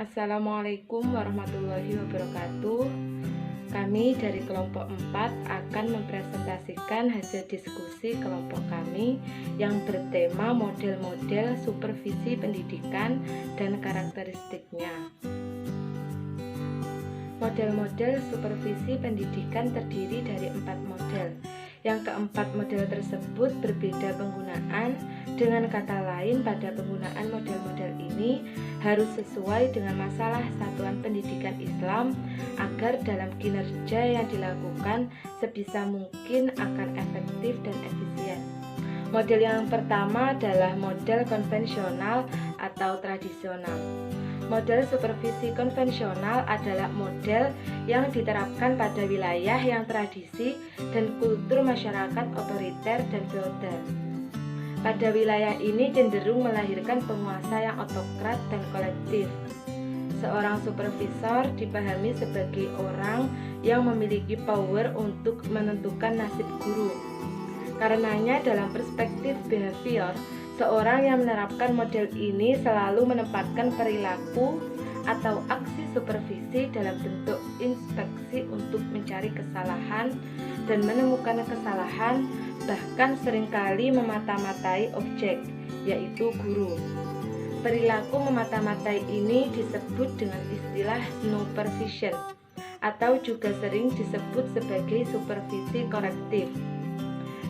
Assalamualaikum warahmatullahi wabarakatuh. Kami dari kelompok 4 akan mempresentasikan hasil diskusi kelompok kami yang bertema model-model supervisi pendidikan dan karakteristiknya. Model-model supervisi pendidikan terdiri dari 4 model. Yang keempat model tersebut berbeda penggunaan. Dengan kata lain, pada penggunaan model-model ini harus sesuai dengan masalah satuan pendidikan Islam agar dalam kinerja yang dilakukan sebisa mungkin akan efektif dan efisien. Model yang pertama adalah model konvensional atau tradisional. Model supervisi konvensional adalah model yang diterapkan pada wilayah yang tradisi dan kultur masyarakat otoriter dan feodal. Pada wilayah ini cenderung melahirkan penguasa yang otokrat dan kolektif. Seorang supervisor dipahami sebagai orang yang memiliki power untuk menentukan nasib guru. Karenanya dalam perspektif behavior, seorang yang menerapkan model ini selalu menempatkan perilaku atau aksi supervisi dalam bentuk inspeksi untuk mencari kesalahan dan menemukan kesalahan, bahkan seringkali memata-matai objek, yaitu guru. Perilaku memata-matai ini disebut dengan istilah snoopervision atau juga sering disebut sebagai supervisi korektif.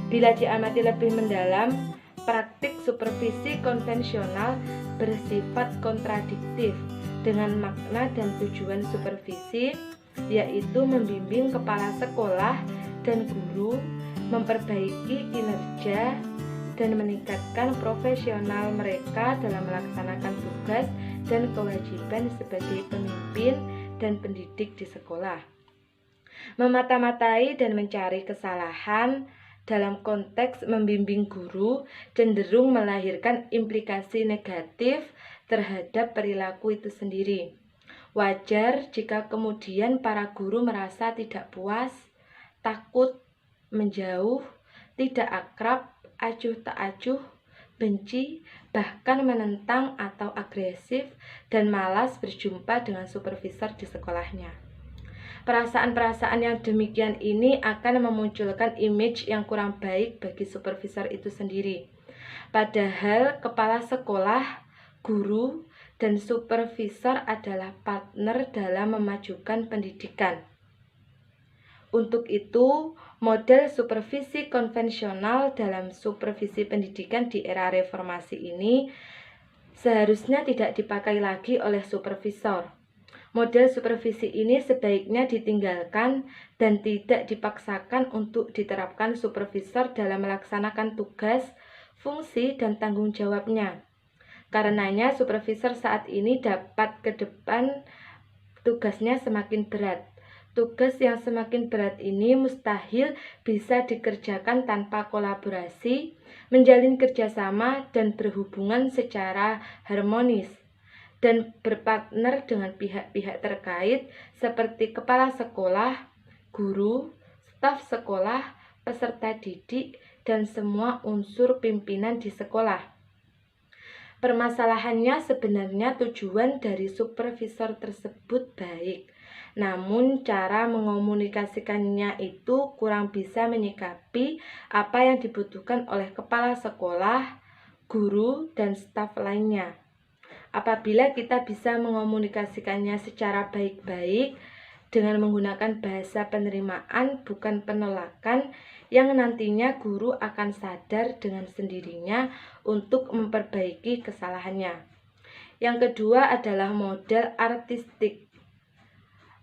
Bila diamati lebih mendalam, praktik supervisi konvensional bersifat kontradiktif dengan makna dan tujuan supervisi, yaitu membimbing kepala sekolah dan guru, memperbaiki kinerja dan meningkatkan profesional mereka dalam melaksanakan tugas dan kewajiban sebagai pemimpin dan pendidik di sekolah. Memata-matai dan mencari kesalahan dalam konteks membimbing guru cenderung melahirkan implikasi negatif terhadap perilaku itu sendiri. Wajar jika kemudian para guru merasa tidak puas, takut, menjauh, tidak akrab, acuh tak acuh, benci, bahkan menentang atau agresif, dan malas berjumpa dengan supervisor di sekolahnya. Perasaan-perasaan yang demikian ini akan memunculkan image yang kurang baik bagi supervisor itu sendiri. Padahal kepala sekolah, guru, dan supervisor adalah partner dalam memajukan pendidikan. Untuk itu, model supervisi konvensional dalam supervisi pendidikan di era reformasi ini seharusnya tidak dipakai lagi oleh supervisor. Model supervisi ini sebaiknya ditinggalkan dan tidak dipaksakan untuk diterapkan supervisor dalam melaksanakan tugas, fungsi, dan tanggung jawabnya. Karenanya supervisor saat ini dapat ke depan tugasnya semakin berat. Tugas yang semakin berat ini mustahil bisa dikerjakan tanpa kolaborasi, menjalin kerjasama, dan berhubungan secara harmonis, dan berpartner dengan pihak-pihak terkait seperti kepala sekolah, guru, staf sekolah, peserta didik, dan semua unsur pimpinan di sekolah. Permasalahannya sebenarnya tujuan dari supervisor tersebut baik, namun cara mengomunikasikannya itu kurang bisa menyikapi apa yang dibutuhkan oleh kepala sekolah, guru, dan staf lainnya. Apabila kita bisa mengomunikasikannya secara baik-baik dengan menggunakan bahasa penerimaan bukan penolakan, yang nantinya guru akan sadar dengan sendirinya untuk memperbaiki kesalahannya. Yang kedua adalah model artistik.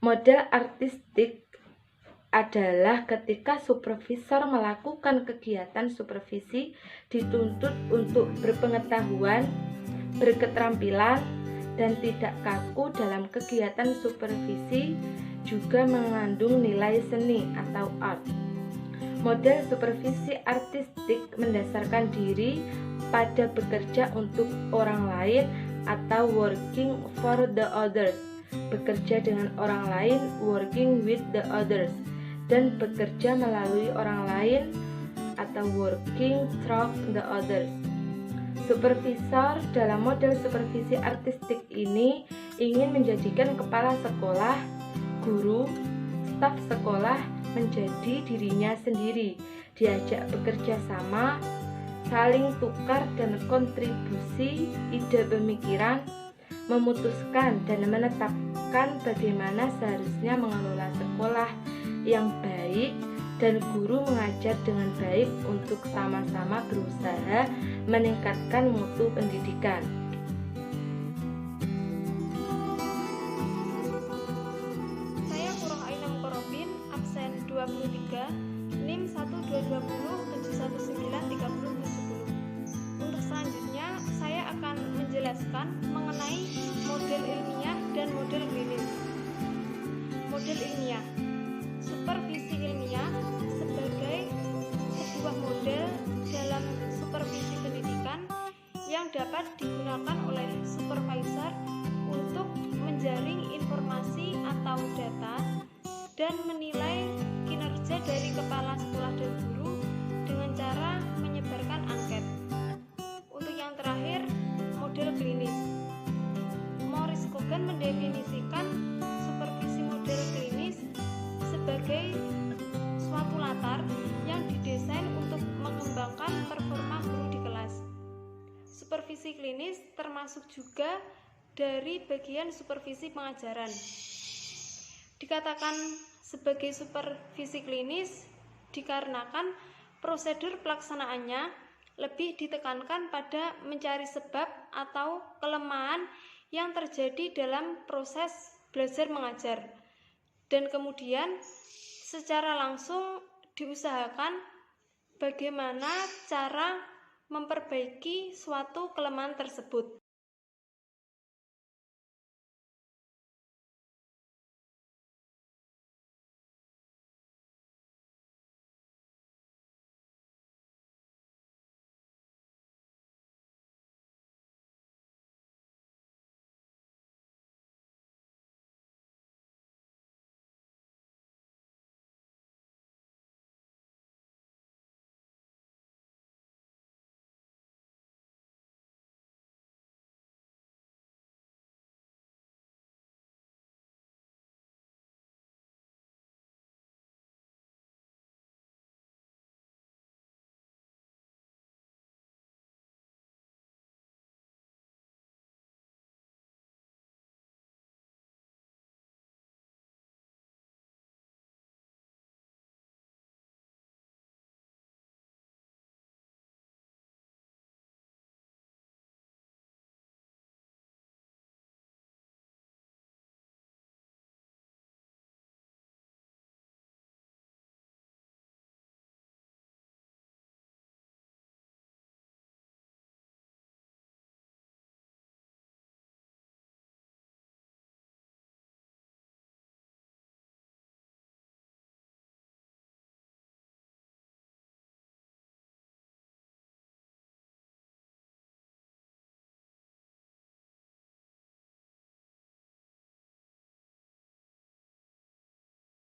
Model artistik adalah ketika supervisor melakukan kegiatan supervisi dituntut untuk berpengetahuan, berketerampilan, dan tidak kaku dalam kegiatan supervisi, juga mengandung nilai seni atau art. Model supervisi artistik mendasarkan diri pada bekerja untuk orang lain atau working for the others, bekerja dengan orang lain, working with the others, dan bekerja melalui orang lain atau working through the others. Supervisor dalam model supervisi artistik ini ingin menjadikan kepala sekolah, guru, staf sekolah menjadi dirinya sendiri, diajak bekerja sama, saling tukar dan kontribusi ide pemikiran, memutuskan dan menetapkan bagaimana seharusnya mengelola sekolah yang baik, dan guru mengajar dengan baik untuk sama-sama berusaha meningkatkan mutu pendidikan. Saya Kurang Ainam Korobin, absen 23, NIM 12070719370. Untuk selanjutnya, saya akan menjelaskan mengenai model ilmiah dan model klinis. Model ilmiah. Supervisi ilmiah sebagai sebuah model dalam supervisi pendidikan yang dapat digunakan oleh supervisor untuk menjaring informasi atau data dan menilai kinerja dari kepala sekolah dan guru dengan cara menyebarkan angket. Untuk yang terakhir, model klinis. Maurice Kogan mendefinisikan supervisi model klinis sebagai suatu latar yang didesain untuk mengembangkan performa guru di kelas. Supervisi klinis termasuk juga dari bagian supervisi pengajaran. Dikatakan sebagai supervisi klinis dikarenakan prosedur pelaksanaannya lebih ditekankan pada mencari sebab atau kelemahan yang terjadi dalam proses belajar mengajar, dan kemudian secara langsung diusahakan bagaimana cara memperbaiki suatu kelemahan tersebut.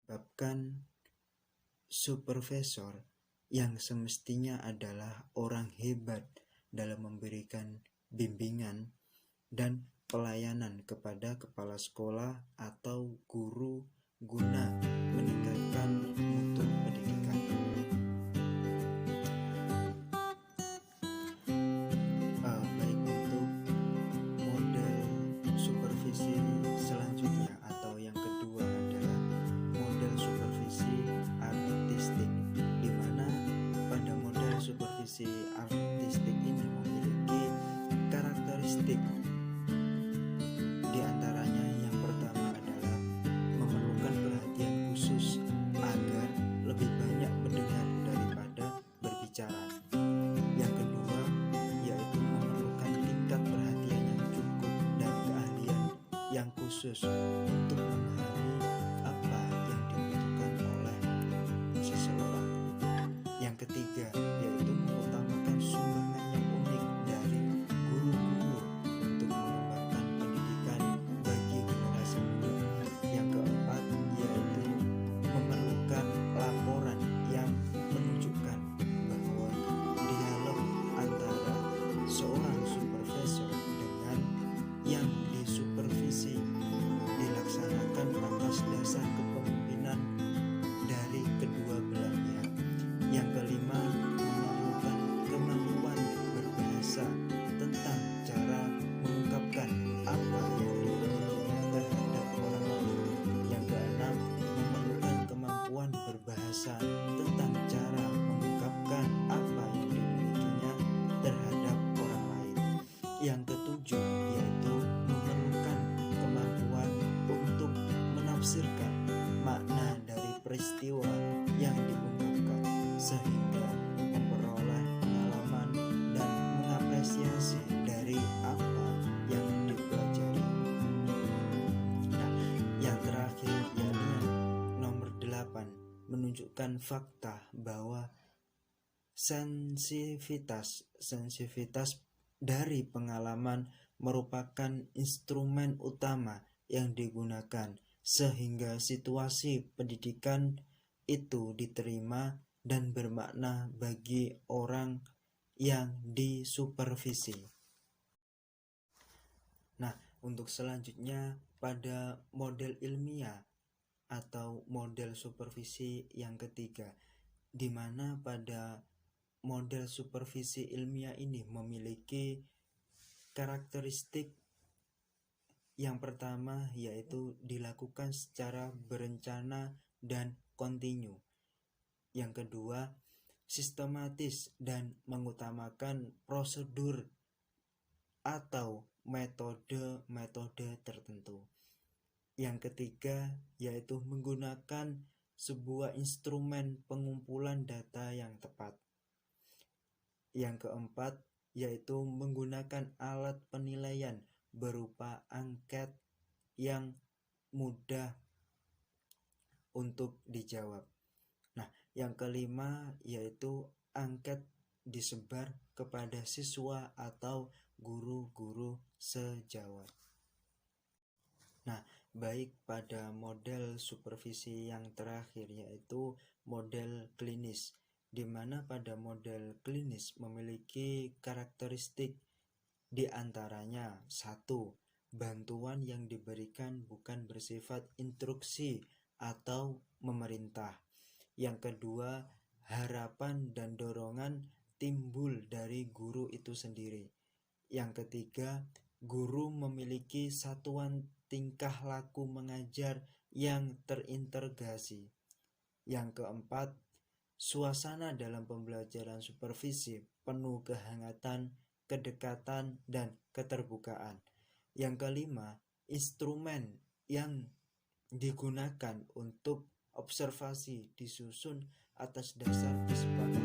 Menyebabkan supervisor yang semestinya adalah orang hebat dalam memberikan bimbingan dan pelayanan kepada kepala sekolah atau guru guna meningkatkan mutu pendidikan. Baik, untuk model supervisi selanjutnya atau yang kedua adalah model supervisi artistik, di mana pada model supervisi artistik ini memiliki karakteristik. Di antaranya yang pertama adalah memerlukan perhatian khusus agar lebih banyak mendengar daripada berbicara. Yang kedua yaitu memerlukan tingkat perhatian yang cukup dan keahlian yang khusus untuk memahami apa yang dibutuhkan oleh seseorang. Yang ketiga yaitu mengutamakan sumbangan yang unik dari guru-guru untuk mengembangkan pendidikan bagi generasi muda. Yang keempat yaitu memerlukan laporan yang menunjukkan bahwa dialog antara seorang supervisor dengan yang disupervisi menafsirkan makna dari peristiwa yang diungkapkan sehingga memperoleh pengalaman dan mengapresiasi dari apa yang dipelajari. Nah, yang terakhir yakni nomor 8 menunjukkan fakta bahwa sensitivitas dari pengalaman merupakan instrumen utama yang digunakan sehingga situasi pendidikan itu diterima dan bermakna bagi orang yang disupervisi. Nah, untuk selanjutnya pada model ilmiah atau model supervisi yang ketiga, di mana pada model supervisi ilmiah ini memiliki karakteristik yang pertama yaitu dilakukan secara berencana dan kontinu. Yang kedua, sistematis dan mengutamakan prosedur atau metode-metode tertentu. Yang ketiga yaitu menggunakan sebuah instrumen pengumpulan data yang tepat. Yang keempat yaitu menggunakan alat penilaian berupa angket yang mudah untuk dijawab. Nah, yang kelima yaitu angket disebar kepada siswa atau guru-guru sejawat. Nah, baik pada model supervisi yang terakhir yaitu model klinis, di mana pada model klinis memiliki karakteristik di antaranya 1. Bantuan yang diberikan bukan bersifat instruksi atau memerintah. Yang kedua, harapan dan dorongan timbul dari guru itu sendiri. Yang ketiga, guru memiliki satuan tingkah laku mengajar yang terintegrasi. Yang keempat, suasana dalam pembelajaran supervisi penuh kehangatan, kedekatan, dan keterbukaan. Yang kelima, instrumen yang digunakan untuk observasi disusun atas dasar kesepakatan